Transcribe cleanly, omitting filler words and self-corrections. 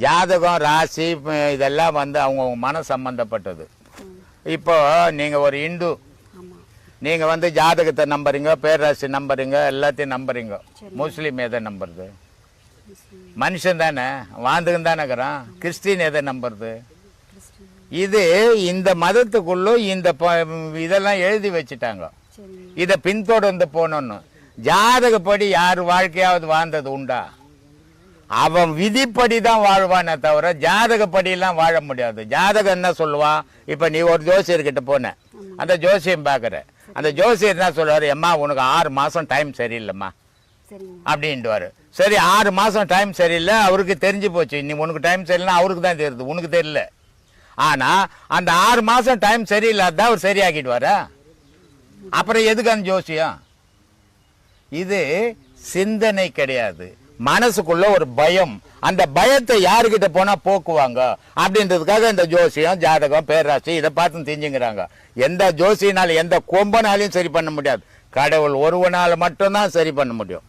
ஜாதகம் ராசி இதெல்லாம் வந்து அவங்க மன சம்பந்தப்பட்டது. இப்போ நீங்கள் ஒரு இந்து, நீங்கள் வந்து ஜாதகத்தை நம்புறீங்க, பேராசி நம்புறீங்க, எல்லாத்தையும் நம்புறீங்க. முஸ்லீம் எதை நம்புறது? மனுஷன் தானே, வாழ்ந்துன்னு தானே இருக்கிறான். கிறிஸ்டின் எதை நம்புறது? இது இந்த மதத்துக்குள்ள இந்த இதெல்லாம் எழுதி வச்சுட்டாங்க. இதை பின்தொடர்ந்து போனோன்னு ஜாதகப்படி யார் வாழ்க்கையாவது வாழ்ந்தது உண்டா? அவன் விதிப்படி தான் வாழ்வானே தவிர ஜாதகப்படியெல்லாம் வாழ முடியாது. ஜாதகம் என்ன சொல்லுவான்? இப்போ நீ ஒரு ஜோசியர்கிட்ட போன, அந்த ஜோசியம் பார்க்குற, அந்த ஜோசியர் என்ன சொல்லுவார்? எம்மா உனக்கு 6 மாதம் டைம் சரியில்லைம்மா அப்படின்ட்டுவார். சரி 6 மாதம் டைம் சரியில்லை, அவருக்கு தெரிஞ்சு போச்சு. நீ உனக்கு டைம் சரியில்லைன்னா அவருக்கு தான் தெரியுது, உனக்கு தெரியல. ஆனால் அந்த 6 மாதம் டைம் சரியில்லாதான் அவர் சரியாக்கிடுவாரா? அப்புறம் எதுக்கு அந்த ஜோசியம்? இது சிந்தனை கிடையாது, மனசுக்குள்ள ஒரு பயம். அந்த பயத்தை யாருக்கிட்ட போனா போக்குவாங்க அப்படின்றதுக்காக இந்த ஜோசியம், ஜாதகம், பேராசி இதை பார்த்து தெரிஞ்சுங்கிறாங்க. எந்த ஜோசியினாலும் எந்த கொம்பனாலையும் சரி பண்ண முடியாது. கடவுள் ஒருவனால் மட்டும்தான் சரி பண்ண முடியும்.